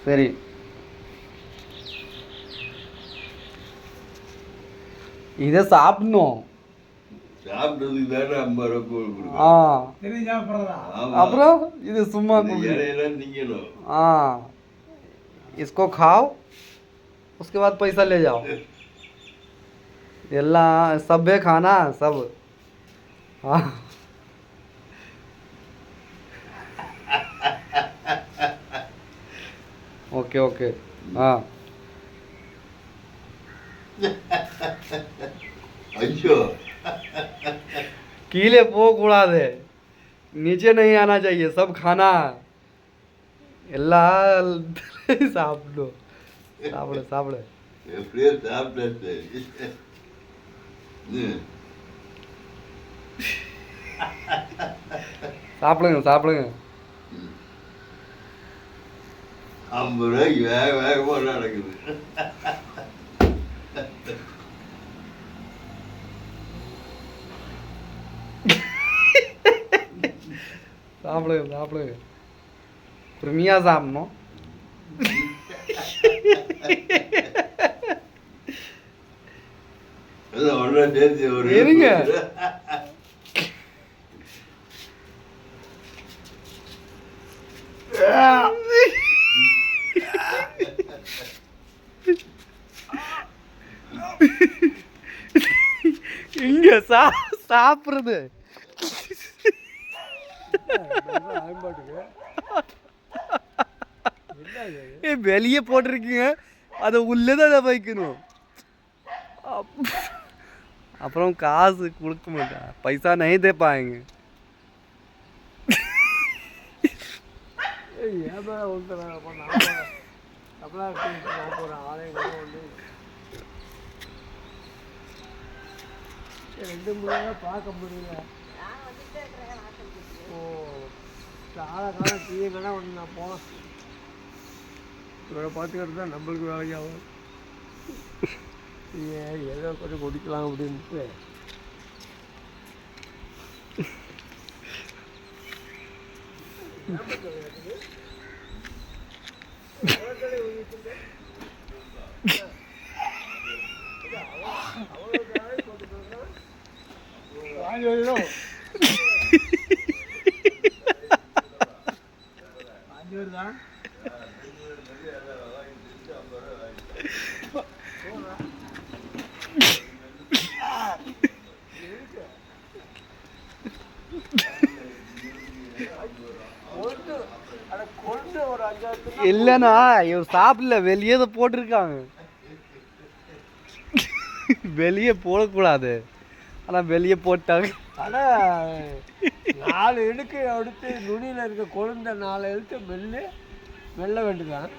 சரி, இதை சாப்பிடணும். சாப்பிட்டதுக்கு தானே 50 ரூபா கொடுக்கணும். அப்புறம் இது சும்மா இலையெல்லாம் திங்கணும். इसको खाओ, उसके बाद पैसा ले जाओ. எல்லாம் सब है खाना सब. हाँ ओके ओके. हाँ ஐயோ, कीले போக கூடாது, नीचे नहीं आना चाहिए, सब खाना. எல்லாம் சாப்பிடு சாப்பிடு சாப்பிடு. எப்படியோ சாப்பிட்டாச்சு. சாப்பிடுங்க சாப்பிடுங்க. 50 ரூபாய்க்கு வேகமாக நடக்குது. சாப்பிடுங்க சாப்பிடுங்க. பொறுமையா சாப்பிடணும். இருங்க. இங்க சாப்பிடுறது வெளியே போட்டிருக்கீங்க, அதை உள்ளதான் வைக்கணும். அப்புறம் காசு கொடுக்க மாட்டேன், பைசா नहीं दे पाएंगे. ரெண்டு மூணு பார்க்க முடியல. ஓ, சாலை காலம் தீயங்கன்னா ஒன்று நான் போனேன். இவரை பார்த்துக்கிட்டு தான் நம்மளுக்கு வேலையாகும். ஏதோ கொஞ்சம் குடிக்கலாம் அப்படின்ட்டு தான் இல்லைண்ணா, இவர் சாப்பிடல, வெளியே தான் போட்டிருக்காங்க. வெளியே போடக்கூடாது, ஆனால் வெளியே போட்டாங்க. ஆனால் 4 இடுக்கு அடுத்து நுனியில் இருக்க கொழுந்த 4 எழுத்து மெல்ல வேண்டியதான்.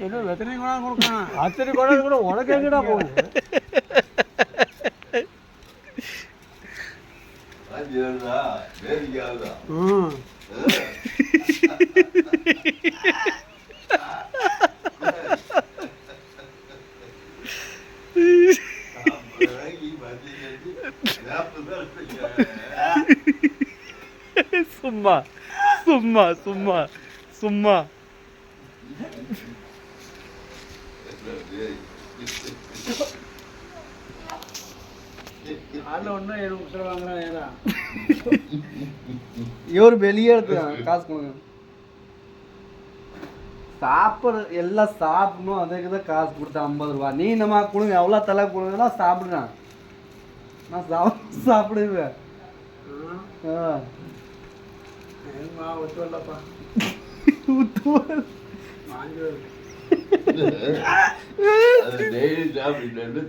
ஏதோ எத்தனை குணம் கொடுக்கலாம், அத்தனை குணம் கூட உனக்கு எங்கடா போகுது. சும்மா சும்மா சும்மா சும்மா. இவர் வெளியே எடுத்துக்காங்க, காசு கொடுங்க. சாப்பிட எல்லாம் சாப்பிடணும், அதுக்கு தான் காசு கொடுத்தா 50 ரூபா. நீ நம்ம கொடுங்க, எவ்வளோ தலை கொடுங்கன்னா சாப்பிடுறேன், நான் சாப்பிடுவேன்.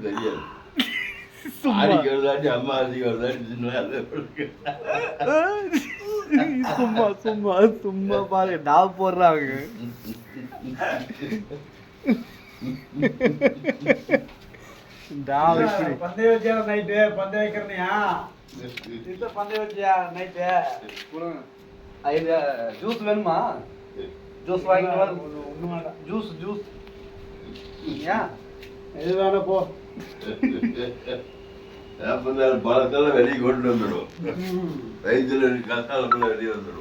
தெரியாது. சும்மா சும்மா சும்மா பாருங்க, டாப் போடுறாங்க. பந்தய வச்சியா நைட்டு? பந்தய வைக்கிறனியா? பந்தய வச்சியா நைட்டு? ஜூஸ் வேணுமா? ஜூஸ் வாங்கிட்டு வர. ஜூஸ் ஜூஸ் ஏன் எது வேணா போ. பழத்தெல்லாம் வெளியே கொண்டு வந்துடும், வயிற்றுல கத்தாலக்குள்ள வெளியே வந்துடும்.